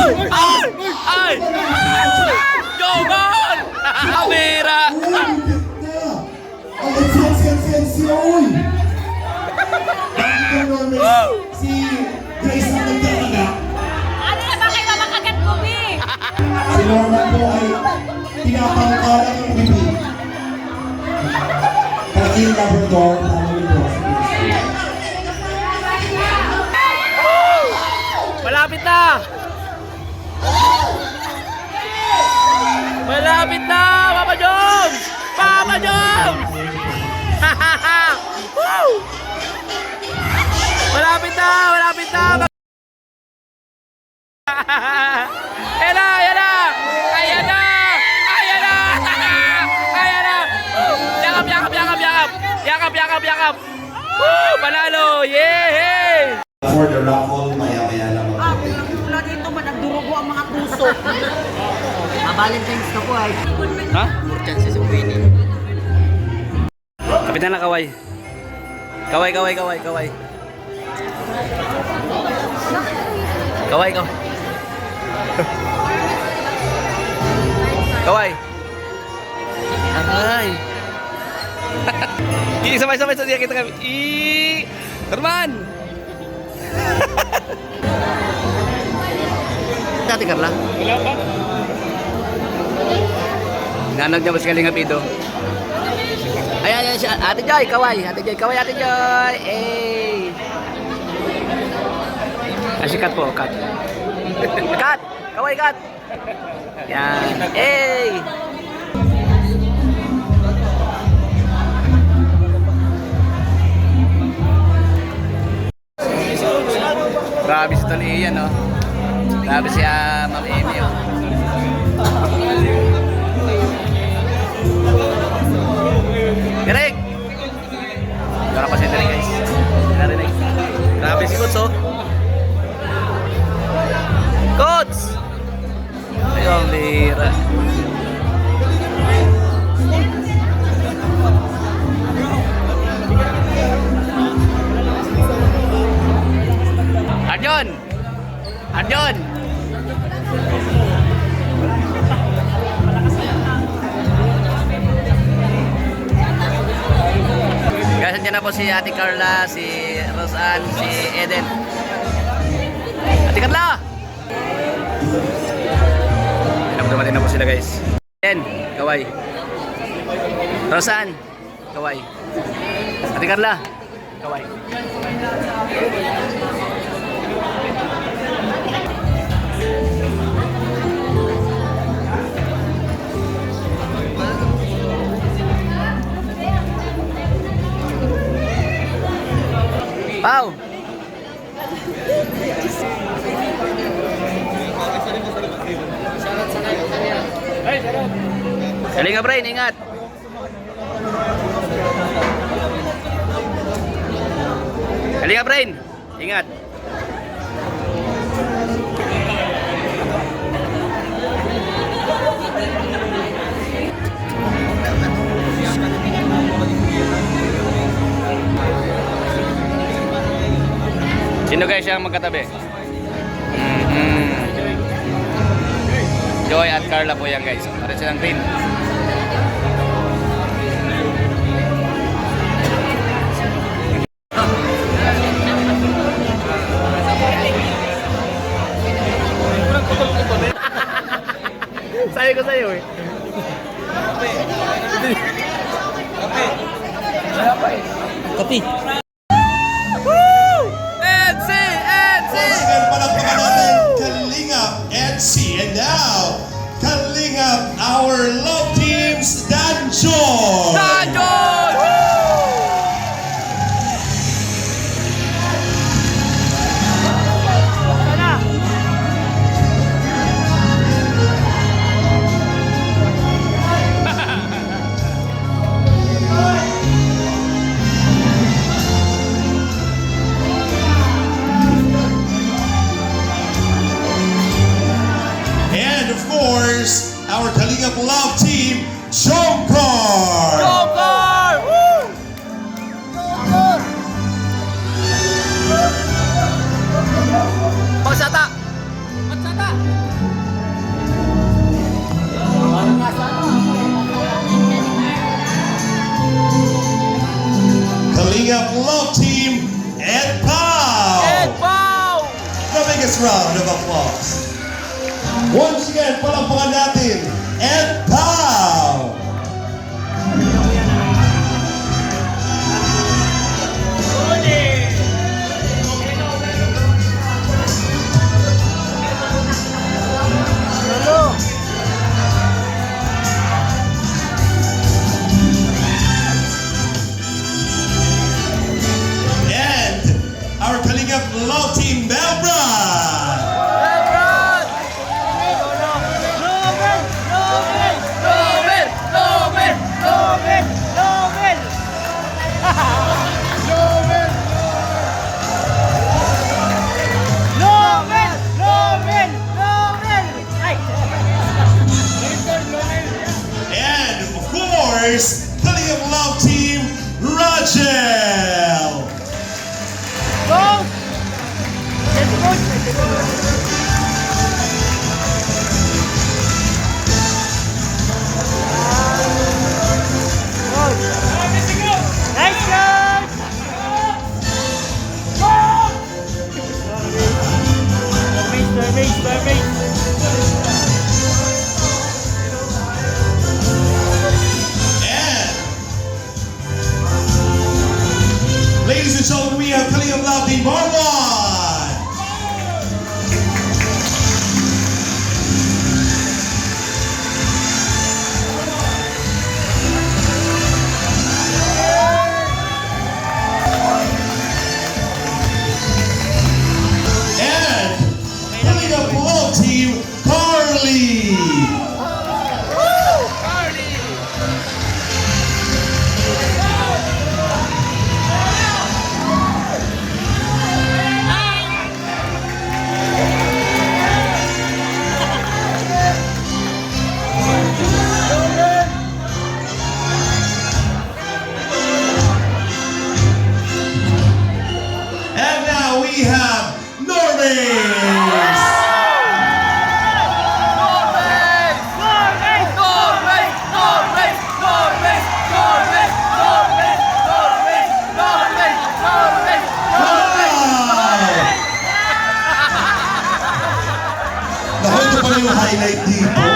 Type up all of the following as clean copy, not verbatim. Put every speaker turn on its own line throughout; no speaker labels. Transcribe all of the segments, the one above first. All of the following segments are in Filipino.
Ay! Ay! Jogol! Kamera!
Ang sensi, uy! Si Grace ang nagkakaga.
Ano na ba kayo makagat ko, B?
Si Norman po ay pinapangkala ng bibi. Kaging Labrador, namin po.
Malapit na! Malapit na! Papa Joms! Papa Joms! Woo! Malapit na! Malapit na! Ayan na! Ayan na! Ayan na! Ayan na! Ayan na! Yakap! Yakap! Yakap! Yakap! Yakap! Yakap! Yakap! Woo! Panalo! Yay!
For the raffle, maya-maya lang ako.
Mula dito man, nagdurugo ang mga puso. Valentine's na po ay.
Ha?
More chances of winning.
Kapitan na kaway. Kaway, kaway, kaway, kaway. Kaway, kaway. Kaway. Aray. Sabay-sabay sa diya kita kami. Herman. Dati Carla. Wala pa. Nanag niya mas kalinga pido. Ayan, ayan siya. Ate Joy, kaway. Ate Joy, kaway, Ate Joy. Eh. Sikat po, kat. Kat! Kaway, kat! Yan. Eh. Grabe si Tony Ian, no? Grabe si Ma'am Amy, oh. Direk! Gano'n pa si Direk, guys. Narinig. Grabe si Coach, oh. Coach! Ayun, lira. Arjon! Arjon! Guys, nandiyan na po si Ate Carla, si Rosan, si Eden. Ate Carla! Dumating na po sila, guys. Eden, kaway. Rosan, kaway. Ate Carla, kaway. Pau. Kalinga Brain, ingat. Kalinga Brain, ingat. Sino guys yung magkatabi? Joy at Carla po yan, guys. Pares silang green. Sayo ko sa'yo eh. Kapi.
And now, Kalingap, our love teams, Danjoy!
Danjoy!
Our Kalingap love team, Jomcar!
Jomcar! Woo! Pagsata! Pagsata!
first round of applause. Once again, palakpakan natin, Ed Pao! And our Kalingap Love Team, Belbrad! And of course, Kalingap Love Team, Rajel! And ladies and gentlemen, we have Kalingap Love Team, Marwan! And Kalingap Love Team, Carly! And now we have Norris! Naku, ito pala yung highlight dito.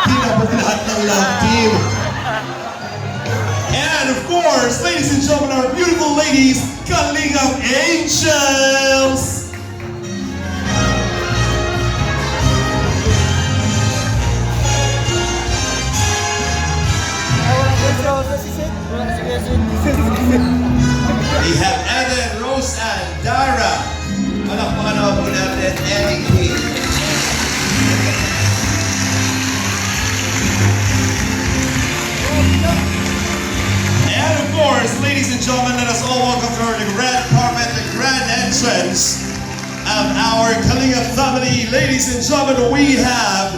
Tinapog lahat ng love team. And of course, ladies and gentlemen, our beautiful ladies, Kalingap Angels! We have Eden, Rose, and Dara. Palakpakan naman po natin, Eddie K. And of course, ladies and gentlemen, let us all welcome to the red carpet, the grand entrance of our Kalingap family. Ladies and gentlemen, we have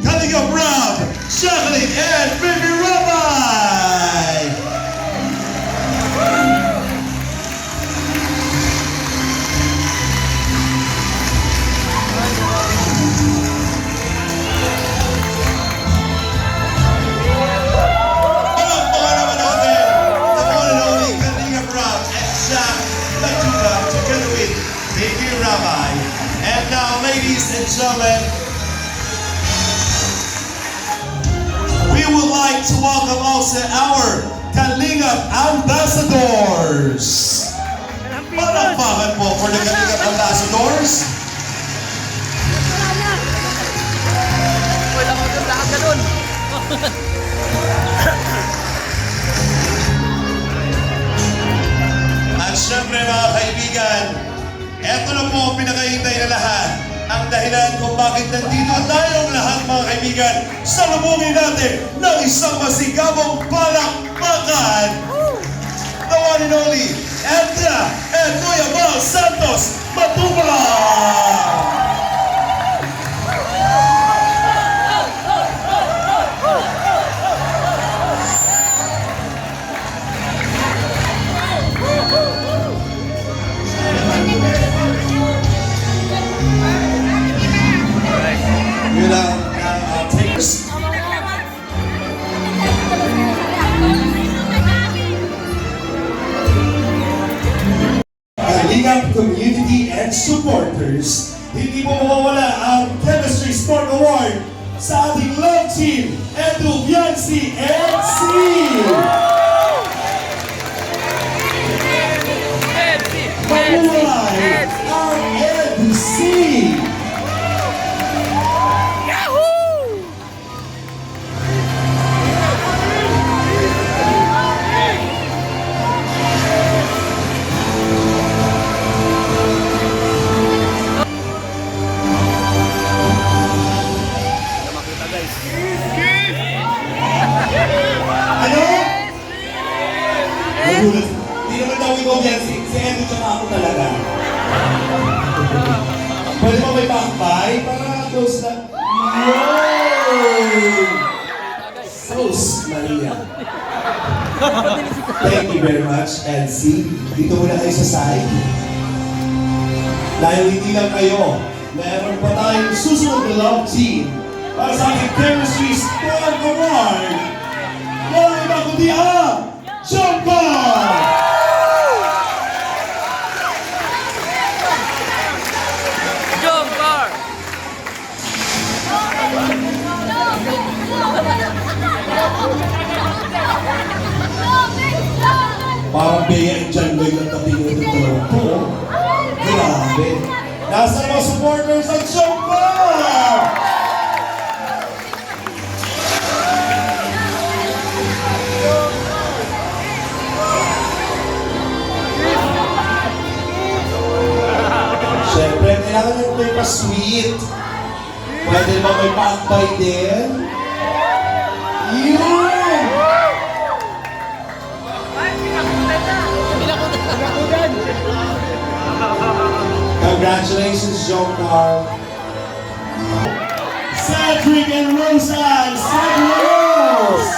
Kalingap Rob, Jacqueline, and Baby Rabbi. Palakpakan naman natin the one and only Kalingap Rob and Jack Latuga together with Baby Rabbi. And now, ladies and gentlemen, we would like to welcome also our Kalingap Ambassadors. Palakpakan po for the Kalingap Ambassadors.
Wala ko doon, lahat ka doon.
At syempre mga kaibigan, eto na po ang pinakahintay na lahat. Ang dahilan kung bakit nandito tayong lahat mga kaibigan, salubungin natin ng isang masigabong palakpakan. The one and only, Edna and Kuya Bal Santos Matubang! Yun ang takers. Kalingap community and supporters, hindi mo mawawala ang Chemistry Sport Award sa ating love team, Edu, Yancy, and C. Pagulay ang EDC. Ano? Nagulat. Hindi naman daw ikaw yan. Si Edu tsaka ako talaga. Pwede ba may backbay? Para close na. Yay! Sos Maria. Thank you very much, Elsie. Dito muna kayo sa side. Dahil hindi lang kayo, meron pa tayong susunod na love team para sa ating Chemistry Sport Award. Walang iba kundi ang Jumper!
Jumper!
Parang Bea and John Lloyd ang katingin ng dalawa ko. Grabe. Nasa mga supporters ang Jumper! Siyempre, kailangan nyo may pa-sweet. Pwede ba may pa-akbay din? Yun! Congratulations, Jomar. Cedric and Rosa, Cedric!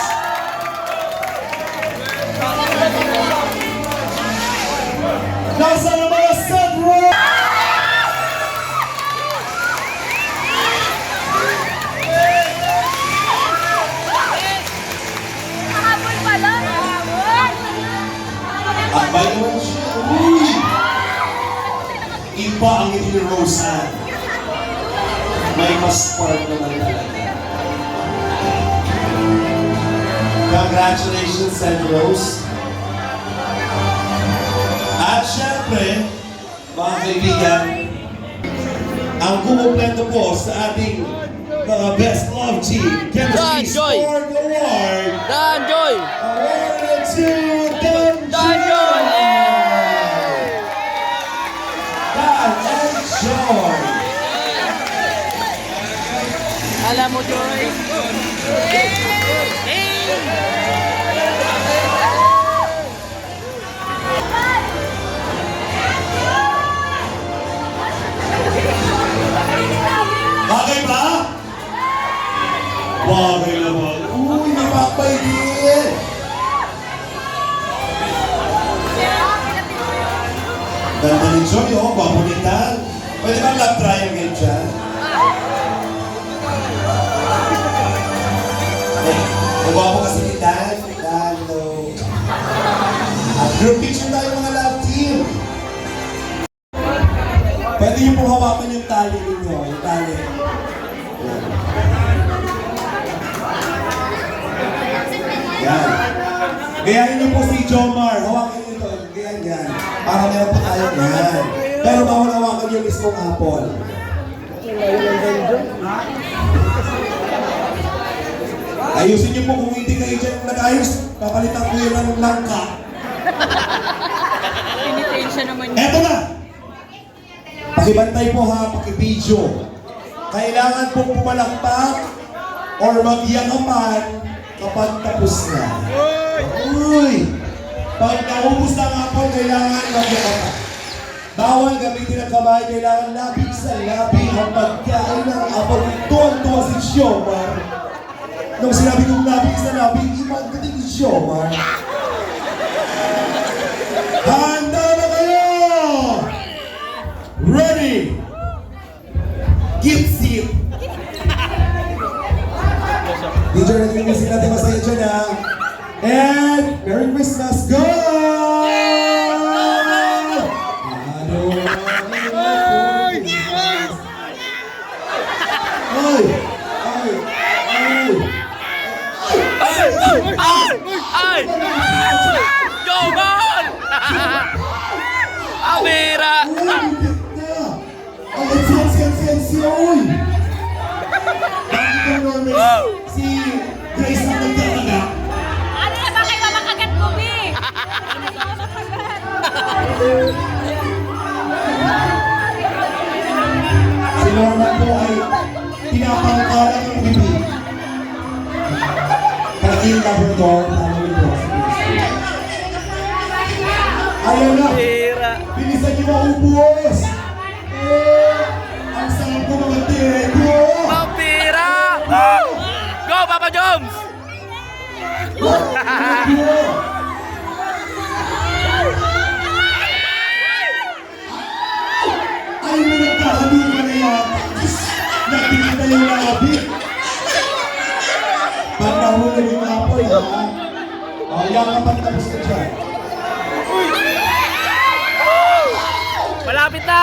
Nasa na mga Cedric!
Habol pala.
Abay naman siya. Uy! Iba ang ngiti ni Rosa. May mas spark naman talaga. Congratulations, San Rose. At syempre, mga kaibigan, ang kumumpleto po sa ating mga Best Love Team Chemistry
Joy!
Sport Award.
Dan Joy!
Awarded to Dan
Dan Joy!
Dan and Joy.
Alam mo, Joy?
Bagay ba? Bagay naman. Uy, may bakbay din. Ganda ni Joy, oh, babunitan. Pwede ba love triangle dyan? Nagwapo kasi ni Dan. Dan, hello. At group picture tayo mga love team. Pwede yung pong hawakan yung tali ninyo, yung tali. Yan. Gayahin niyo po si Jomar. Hawakan niyo ito. Gayahin yan. Para meron pa tayo yan. Pero bawal hawakan yung mismong apple. Ayusin niyo po kung hindi kayo dyan nag-ayos. Papalitan ko yun ng langka.
Penitensya naman
Eto na! Pakibantay po ha, pakibidyo. Kailangan pong pumalakpak or magyakapan kapag tapos na. Uy! Pag naubos na nga po, kailangan magyakapan. Bawal gamitin ang kamay, kailangan labi sa labi ang pagkain ng apple. Tuwan-tuwa si Jomar. Nung sinabi kong labi sa labi, ibang gating si Jomar. Handa na kayo! Ready! Gift seat! DJ, nag-music natin masaya dyan ha. And Merry Christmas! Go! Ano? Si Norman po ay pinapangkalang ng bibig. Kaging Labrador, namin po. Ayaw na!
Tira.
Bilisan niyo maubos! Ang sarap ko mga tego!
Pampira! Woo! Go, Papa Joms!
Ay, may nagkakaluman na yan! Nagtingin na yung labi! Pag nahulog yung apoy, ha? O, yan kapag tapos ka dyan.
Malapit na!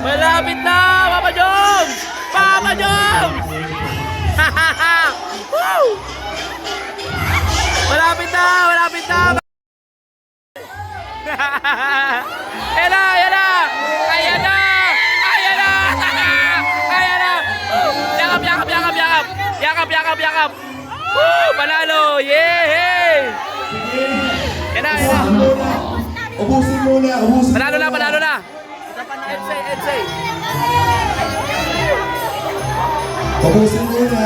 Malapit na, Papa Joms! Papa Joms! Woo! Malapit na, malapit na! Ayan na, ayan na! Ayan na! Ayan na! Ayan na! Yakap, yakap, yakap, yakap! Yakap, yakap, yakap! Woo! Panalo! Yeah! Ayan na, ayan na!
Ubusin muna, ubusin
Panalo na, panalo na! Edsay, Edsay!
Ubusin muna.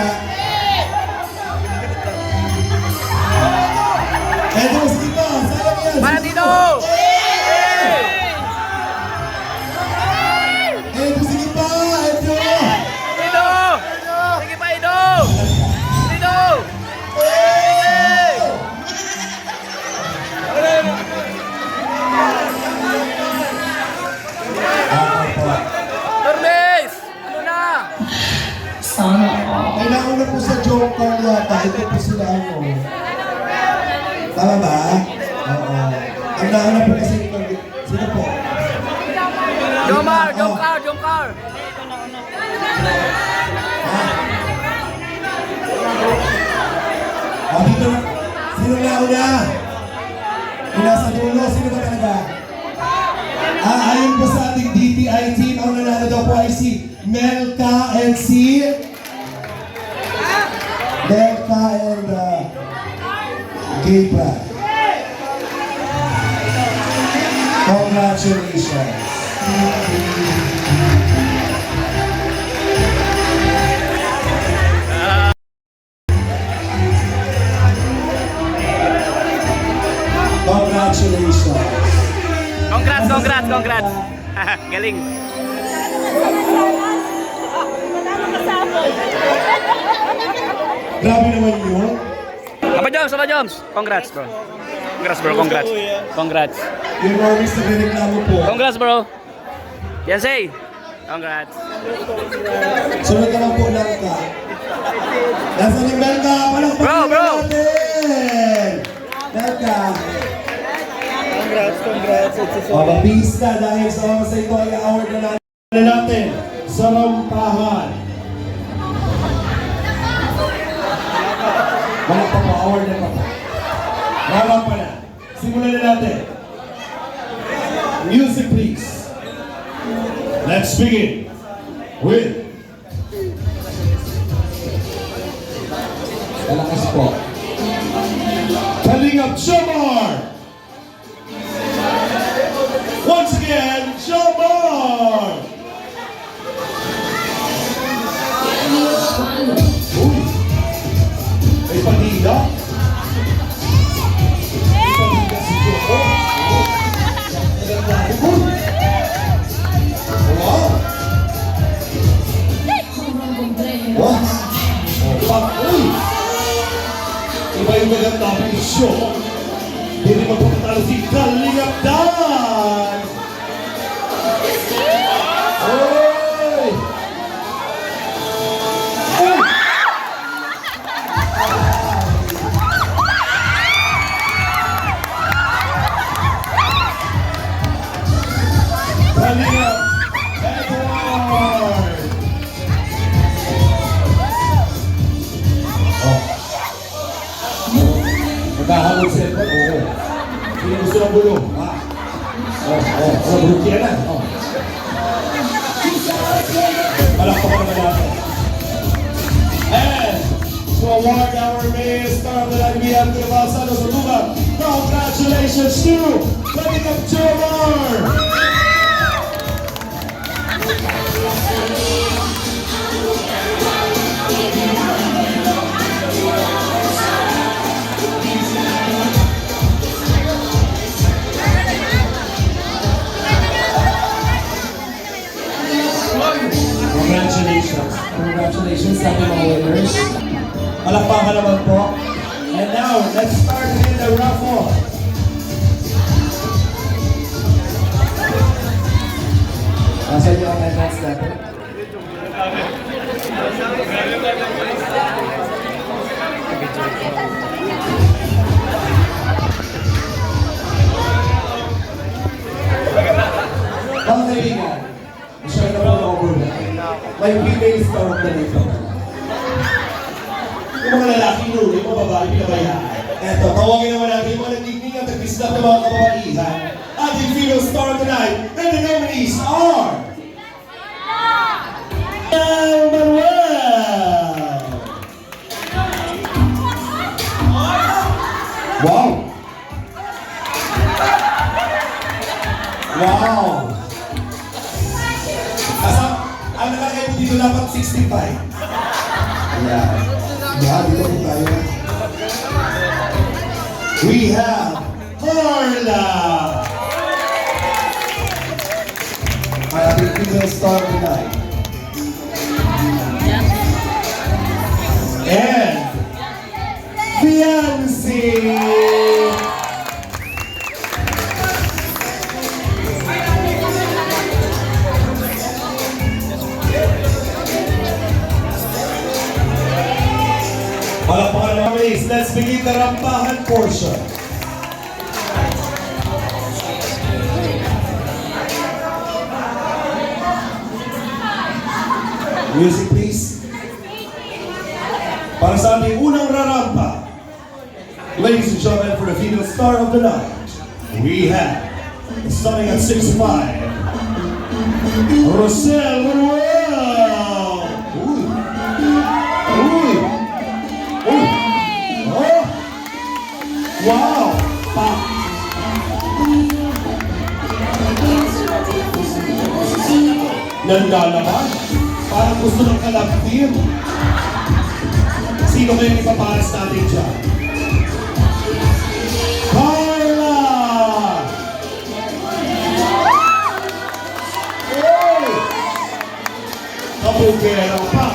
Edo, sige pa, sayang yan.
Manatino!
Edo, sige pa, Edo.
Ido! Sige pa, Ido! Ido! Tormes! Ano na?
Kailangan na po sa Joker yata. Ito po sila ano. Tama ba? Oo. Ang nahanap po kasi ito. Sino po?
Jomar! Jomcar! Jomcar!
O, dito na. Sino na una? Yung nasa dulo, sino ba talaga? Ayon po sa ating DTI team, ang nanalo daw po ay si Melka and si... Melka and Gabriel. Congratulations. Congratulations.
Congrats, congrats, congrats! Galing!
Grabe naman yun.
Papa Joms, Papa Joms! Congrats, bro. Congrats, bro. Congrats. Congrats.
Yung always nagreklamo po.
Congrats, bro. Yansay! Congrats.
Sunod naman po lang ka. Nasa ni Melka.
Bro, bro.
Natin. Melka. Congrats. O, mabis na dahil sa ito ay award na natin sa Rampahan. Wala pa po, award na pa po. Wala pa na. Simulan na natin. Music please. Let's begin with Malakas po. Kalingap Jomar! Once again, Jomar! Uy! May panila? May panila si Jomar? Uy! Wow! What? Uy! Iba yung maganda ang show. Hindi magpapatalo si Kalingap Dan! Uy! Uy! Kalingap Edward! Magkahamon si Edward? Oo. Sino gusto ng bulong? Ha? Ano, bulong kaya na? Palakpakan naman natin. And To award our May Star of the Night, we have Kuya Santos Oduga. Congratulations to Pagkakap Jomar! Congratulations.
Congratulations sa ating mga winners.
Palakpakan naman po. And now, let's start with the raffle.
Nasaan yung advance natin? Mga kaibigan, share na po ang overlap. May female star of the night.
Yung mga lalaki nun, yung mga babae, pinabayaan. Eto, tawagin naman natin yung mga nagtigning at nagbislap ng mga kababaihan. Ating female star of the night, and the nominees are... Manuel! Wow! Wow! Ang nakalagay po dito dapat 65. Yeah. Yeah, dito po tayo. We have Carla! Ang ating female star tonight. And Fiancé! Palakpakan naman, please. Let's begin the rampahan portion. Music, please. Para sa ating unang rarampa, ladies and gentlemen, for the female star of the night, we have, starting at 6'5", Rosel Manuel! Uy! Uy! Uy! Oh! Wow! Pa! Nanda naman. Parang gusto ng kalabtin. Sino kayo ipaparas natin dyan? Carla! Oh! Kapugero pa.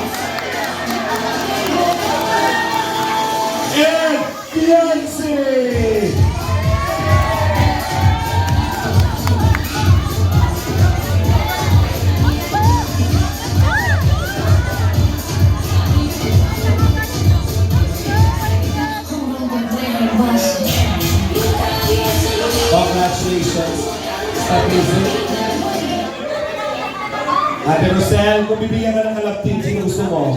And Fiancé! Congratulations. Stop music. Ate Rosel, kung bibigyan ka ng kalaptin, sino gusto mo?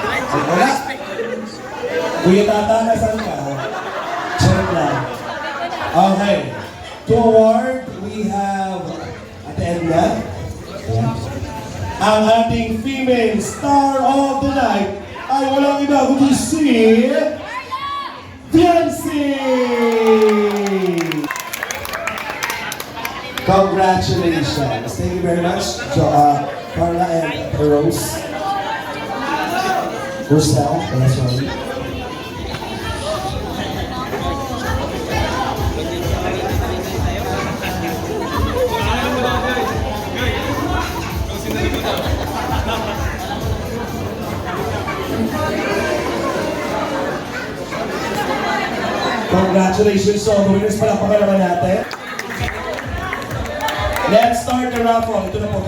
Ay, wala. Kuya Tata, nasan ka? Check lang. Okay. To award, we have Ate Edna. Ang ating female star of the night ay walang iba kundi si Fiancé! Congratulations. Thank you very much, Carla and Rose. Rosel, sorry. Congratulations. So, the winners pala naman natin. Let's start the raffle. Ito na po.